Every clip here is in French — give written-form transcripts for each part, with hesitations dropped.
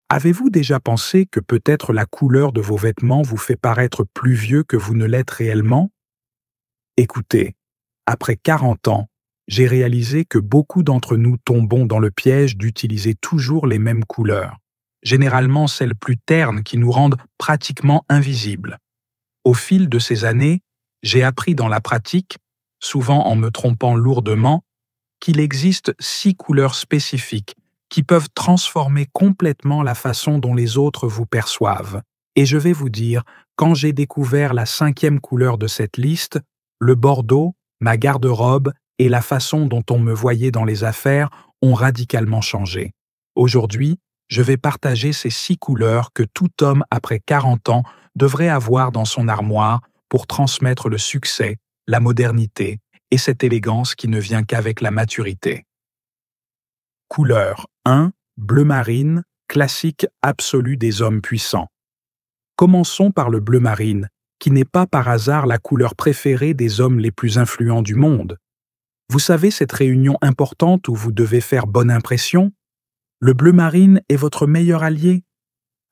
Avez-vous déjà pensé que peut-être la couleur de vos vêtements vous fait paraître plus vieux que vous ne l'êtes réellement? Écoutez, après 40 ans, j'ai réalisé que beaucoup d'entre nous tombons dans le piège d'utiliser toujours les mêmes couleurs, généralement celles plus ternes qui nous rendent pratiquement invisibles. Au fil de ces années, j'ai appris dans la pratique, souvent en me trompant lourdement, qu'il existe 6 couleurs spécifiques qui peuvent transformer complètement la façon dont les autres vous perçoivent. Et je vais vous dire, quand j'ai découvert la 5e couleur de cette liste, le bordeaux, ma garde-robe et la façon dont on me voyait dans les affaires ont radicalement changé. Aujourd'hui, je vais partager ces 6 couleurs que tout homme après 40 ans devrait avoir dans son armoire pour transmettre le succès, la modernité et cette élégance qui ne vient qu'avec la maturité. Couleur 1, bleu marine, classique absolu des hommes puissants. Commençons par le bleu marine, qui n'est pas par hasard la couleur préférée des hommes les plus influents du monde. Vous savez cette réunion importante où vous devez faire bonne impression? Le bleu marine est votre meilleur allié.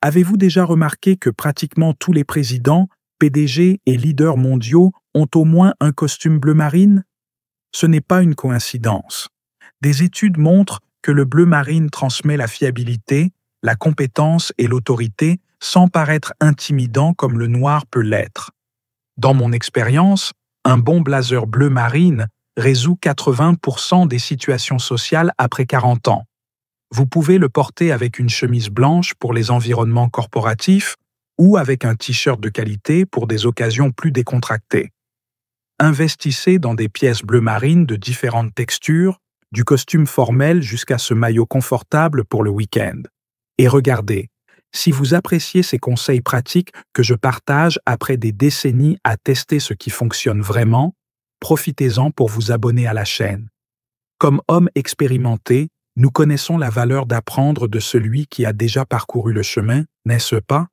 Avez-vous déjà remarqué que pratiquement tous les présidents, PDG et leaders mondiaux ont au moins un costume bleu marine? Ce n'est pas une coïncidence. Des études montrent que le bleu marine transmet la fiabilité, la compétence et l'autorité sans paraître intimidant comme le noir peut l'être. Dans mon expérience, un bon blazer bleu marine résout 80% des situations sociales après 40 ans. Vous pouvez le porter avec une chemise blanche pour les environnements corporatifs ou avec un t-shirt de qualité pour des occasions plus décontractées. Investissez dans des pièces bleu marine de différentes textures, du costume formel jusqu'à ce maillot confortable pour le week-end. Et regardez, si vous appréciez ces conseils pratiques que je partage après des décennies à tester ce qui fonctionne vraiment, profitez-en pour vous abonner à la chaîne. Comme hommes expérimentés, nous connaissons la valeur d'apprendre de celui qui a déjà parcouru le chemin, n'est-ce pas?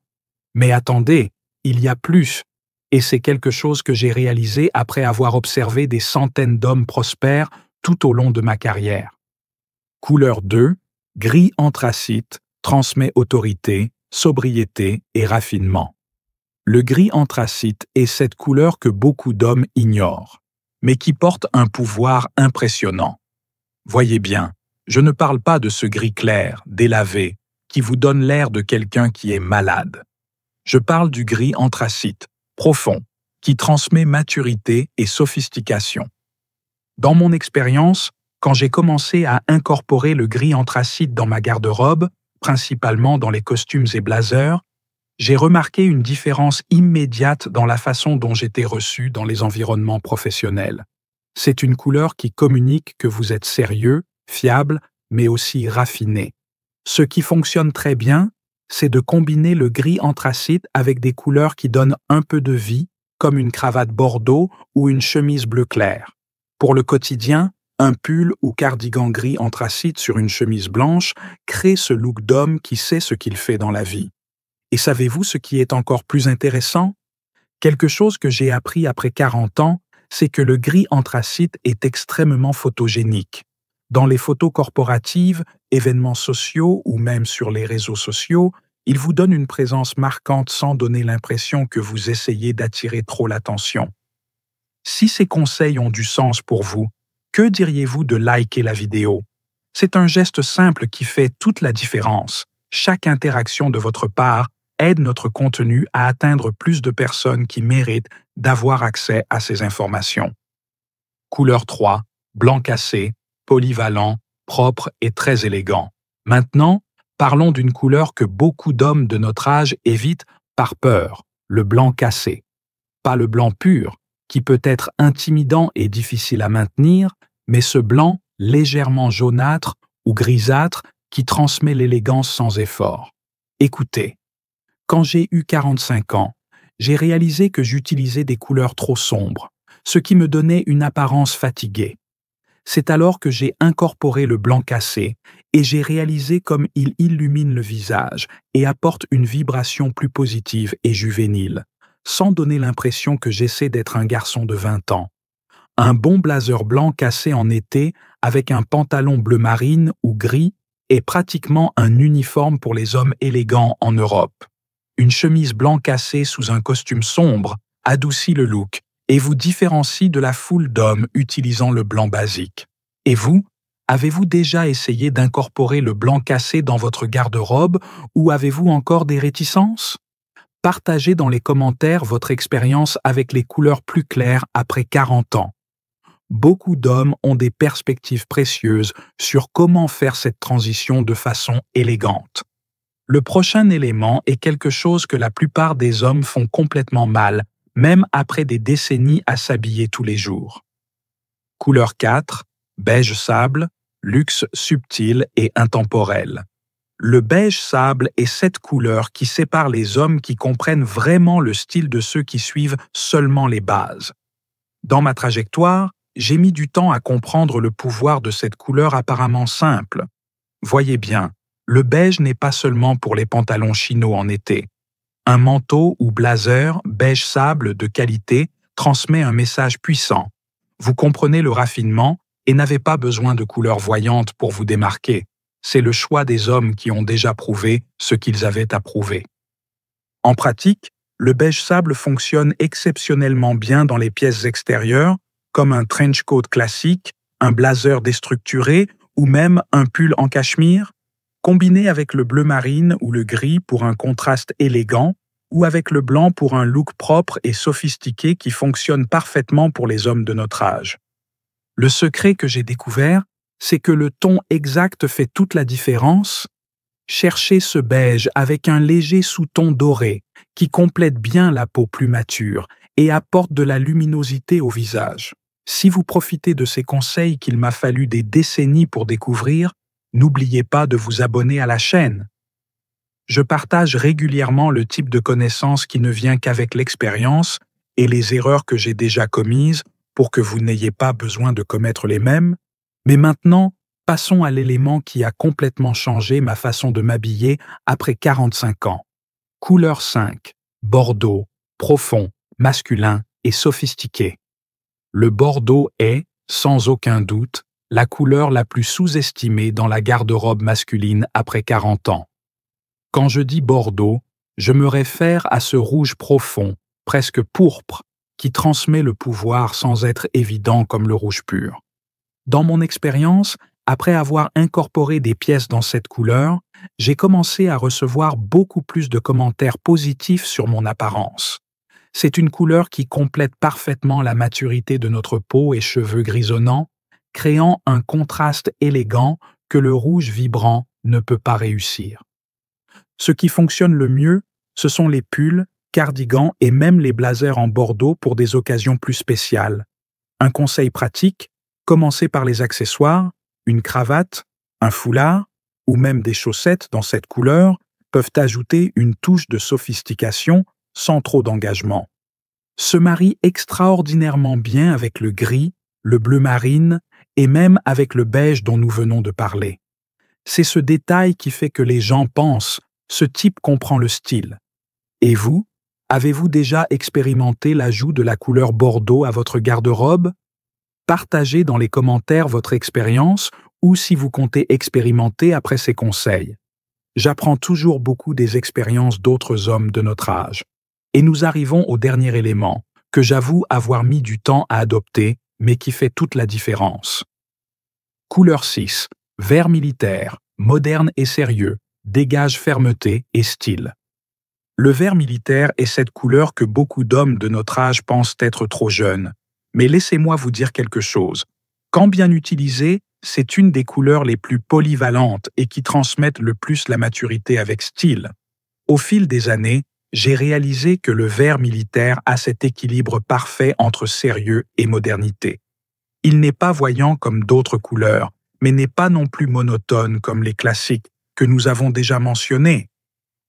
Mais attendez, il y a plus, et c'est quelque chose que j'ai réalisé après avoir observé des centaines d'hommes prospères tout au long de ma carrière. Couleur 2, gris anthracite, transmet autorité, sobriété et raffinement. Le gris anthracite est cette couleur que beaucoup d'hommes ignorent, mais qui porte un pouvoir impressionnant. Voyez bien, je ne parle pas de ce gris clair, délavé, qui vous donne l'air de quelqu'un qui est malade. Je parle du gris anthracite, profond, qui transmet maturité et sophistication. Dans mon expérience, quand j'ai commencé à incorporer le gris anthracite dans ma garde-robe, principalement dans les costumes et blazers, j'ai remarqué une différence immédiate dans la façon dont j'étais reçu dans les environnements professionnels. C'est une couleur qui communique que vous êtes sérieux, fiable, mais aussi raffiné. Ce qui fonctionne très bien, c'est de combiner le gris anthracite avec des couleurs qui donnent un peu de vie, comme une cravate bordeaux ou une chemise bleu clair. Pour le quotidien, un pull ou cardigan gris anthracite sur une chemise blanche crée ce look d'homme qui sait ce qu'il fait dans la vie. Et savez-vous ce qui est encore plus intéressant? Quelque chose que j'ai appris après 40 ans, c'est que le gris anthracite est extrêmement photogénique. Dans les photos corporatives, événements sociaux ou même sur les réseaux sociaux, il vous donne une présence marquante sans donner l'impression que vous essayez d'attirer trop l'attention. Si ces conseils ont du sens pour vous, que diriez-vous de liker la vidéo? C'est un geste simple qui fait toute la différence. Chaque interaction de votre part aide notre contenu à atteindre plus de personnes qui méritent d'avoir accès à ces informations. Couleur 3, blanc cassé, polyvalent, propre et très élégant. Maintenant, parlons d'une couleur que beaucoup d'hommes de notre âge évitent par peur, le blanc cassé. Pas le blanc pur, qui peut être intimidant et difficile à maintenir, mais ce blanc légèrement jaunâtre ou grisâtre qui transmet l'élégance sans effort. Écoutez, quand j'ai eu 45 ans, j'ai réalisé que j'utilisais des couleurs trop sombres, ce qui me donnait une apparence fatiguée. C'est alors que j'ai incorporé le blanc cassé et j'ai réalisé comme il illumine le visage et apporte une vibration plus positive et juvénile, sans donner l'impression que j'essaie d'être un garçon de 20 ans. Un bon blazer blanc cassé en été avec un pantalon bleu marine ou gris est pratiquement un uniforme pour les hommes élégants en Europe. Une chemise blanc cassée sous un costume sombre adoucit le look et vous différencie de la foule d'hommes utilisant le blanc basique. Et vous, avez-vous déjà essayé d'incorporer le blanc cassé dans votre garde-robe ou avez-vous encore des réticences? Partagez dans les commentaires votre expérience avec les couleurs plus claires après 40 ans. Beaucoup d'hommes ont des perspectives précieuses sur comment faire cette transition de façon élégante. Le prochain élément est quelque chose que la plupart des hommes font complètement mal, même après des décennies à s'habiller tous les jours. Couleur 4, beige sable, luxe subtil et intemporel. Le beige sable est cette couleur qui sépare les hommes qui comprennent vraiment le style de ceux qui suivent seulement les bases. Dans ma trajectoire, j'ai mis du temps à comprendre le pouvoir de cette couleur apparemment simple. Voyez bien, le beige n'est pas seulement pour les pantalons chino en été. Un manteau ou blazer beige sable de qualité transmet un message puissant. Vous comprenez le raffinement et n'avez pas besoin de couleurs voyantes pour vous démarquer. C'est le choix des hommes qui ont déjà prouvé ce qu'ils avaient à prouver. En pratique, le beige sable fonctionne exceptionnellement bien dans les pièces extérieures, comme un trench coat classique, un blazer déstructuré ou même un pull en cachemire, combiné avec le bleu marine ou le gris pour un contraste élégant, ou avec le blanc pour un look propre et sophistiqué qui fonctionne parfaitement pour les hommes de notre âge. Le secret que j'ai découvert, c'est que le ton exact fait toute la différence. Cherchez ce beige avec un léger sous-ton doré qui complète bien la peau plus mature et apporte de la luminosité au visage. Si vous profitez de ces conseils qu'il m'a fallu des décennies pour découvrir, n'oubliez pas de vous abonner à la chaîne. Je partage régulièrement le type de connaissances qui ne vient qu'avec l'expérience et les erreurs que j'ai déjà commises pour que vous n'ayez pas besoin de commettre les mêmes. Mais maintenant, passons à l'élément qui a complètement changé ma façon de m'habiller après 45 ans. Couleur 5, bordeaux, profond, masculin et sophistiqué. Le bordeaux est, sans aucun doute, la couleur la plus sous-estimée dans la garde-robe masculine après 40 ans. Quand je dis bordeaux, je me réfère à ce rouge profond, presque pourpre, qui transmet le pouvoir sans être évident comme le rouge pur. Dans mon expérience, après avoir incorporé des pièces dans cette couleur, j'ai commencé à recevoir beaucoup plus de commentaires positifs sur mon apparence. C'est une couleur qui complète parfaitement la maturité de notre peau et cheveux grisonnants, créant un contraste élégant que le rouge vibrant ne peut pas réussir. Ce qui fonctionne le mieux, ce sont les pulls, cardigans et même les blazers en bordeaux pour des occasions plus spéciales. Un conseil pratique, commencez par les accessoires, une cravate, un foulard ou même des chaussettes dans cette couleur peuvent ajouter une touche de sophistication sans trop d'engagement. Se marie extraordinairement bien avec le gris, le bleu marine et même avec le beige dont nous venons de parler. C'est ce détail qui fait que les gens pensent « ce type comprend le style ». Et vous, avez-vous déjà expérimenté l'ajout de la couleur bordeaux à votre garde-robe? Partagez dans les commentaires votre expérience ou si vous comptez expérimenter après ces conseils. J'apprends toujours beaucoup des expériences d'autres hommes de notre âge. Et nous arrivons au dernier élément, que j'avoue avoir mis du temps à adopter, mais qui fait toute la différence. Couleur 6, vert militaire, moderne et sérieux, dégage fermeté et style. Le vert militaire est cette couleur que beaucoup d'hommes de notre âge pensent être trop jeunes. Mais laissez-moi vous dire quelque chose. Quand bien utilisée, c'est une des couleurs les plus polyvalentes et qui transmettent le plus la maturité avec style. Au fil des années, j'ai réalisé que le vert militaire a cet équilibre parfait entre sérieux et modernité. Il n'est pas voyant comme d'autres couleurs, mais n'est pas non plus monotone comme les classiques que nous avons déjà mentionnés.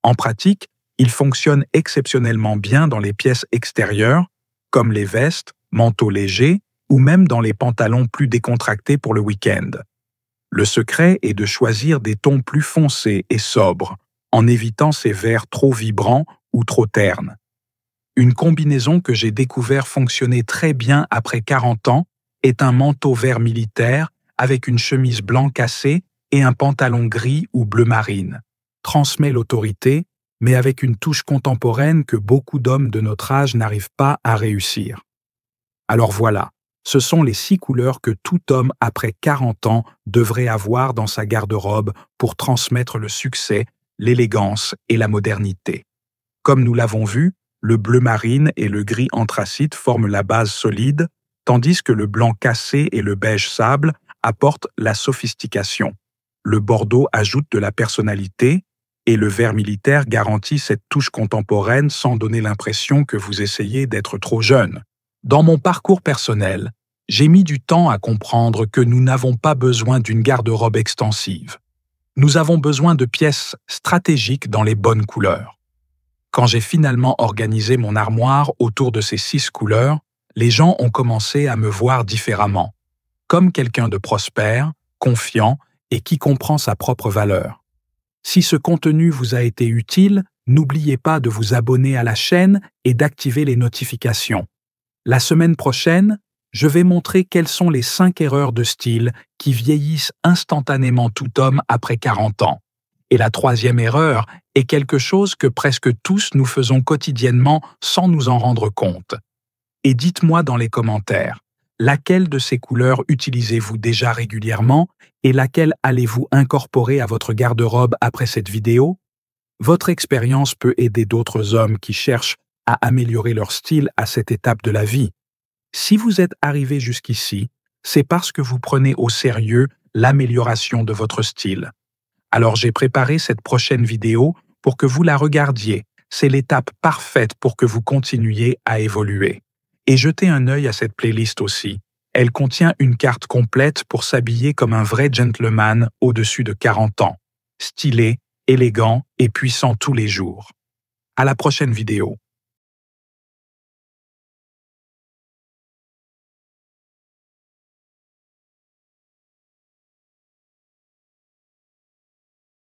En pratique, il fonctionne exceptionnellement bien dans les pièces extérieures, comme les vestes, manteaux légers ou même dans les pantalons plus décontractés pour le week-end. Le secret est de choisir des tons plus foncés et sobres, en évitant ces verts trop vibrants ou trop ternes. Une combinaison que j'ai découvert fonctionner très bien après 40 ans est un manteau vert militaire avec une chemise blanc cassée et un pantalon gris ou bleu marine. Transmet l'autorité, mais avec une touche contemporaine que beaucoup d'hommes de notre âge n'arrivent pas à réussir. Alors voilà, ce sont les 6 couleurs que tout homme après 40 ans devrait avoir dans sa garde-robe pour transmettre le succès, l'élégance et la modernité. Comme nous l'avons vu, le bleu marine et le gris anthracite forment la base solide, tandis que le blanc cassé et le beige sable apportent la sophistication. Le bordeaux ajoute de la personnalité et le vert militaire garantit cette touche contemporaine sans donner l'impression que vous essayez d'être trop jeune. Dans mon parcours personnel, j'ai mis du temps à comprendre que nous n'avons pas besoin d'une garde-robe extensive. Nous avons besoin de pièces stratégiques dans les bonnes couleurs. Quand j'ai finalement organisé mon armoire autour de ces 6 couleurs, les gens ont commencé à me voir différemment, comme quelqu'un de prospère, confiant et qui comprend sa propre valeur. Si ce contenu vous a été utile, n'oubliez pas de vous abonner à la chaîne et d'activer les notifications. La semaine prochaine, je vais montrer quelles sont les 5 erreurs de style qui vieillissent instantanément tout homme après 40 ans. Et la 3e erreur est quelque chose que presque tous nous faisons quotidiennement sans nous en rendre compte. Et dites-moi dans les commentaires, laquelle de ces couleurs utilisez-vous déjà régulièrement et laquelle allez-vous incorporer à votre garde-robe après cette vidéo? Votre expérience peut aider d'autres hommes qui cherchent à améliorer leur style à cette étape de la vie. Si vous êtes arrivé jusqu'ici, c'est parce que vous prenez au sérieux l'amélioration de votre style. Alors j'ai préparé cette prochaine vidéo pour que vous la regardiez. C'est l'étape parfaite pour que vous continuiez à évoluer. Et jetez un œil à cette playlist aussi. Elle contient une carte complète pour s'habiller comme un vrai gentleman au-dessus de 40 ans. Stylé, élégant et puissant tous les jours. À la prochaine vidéo.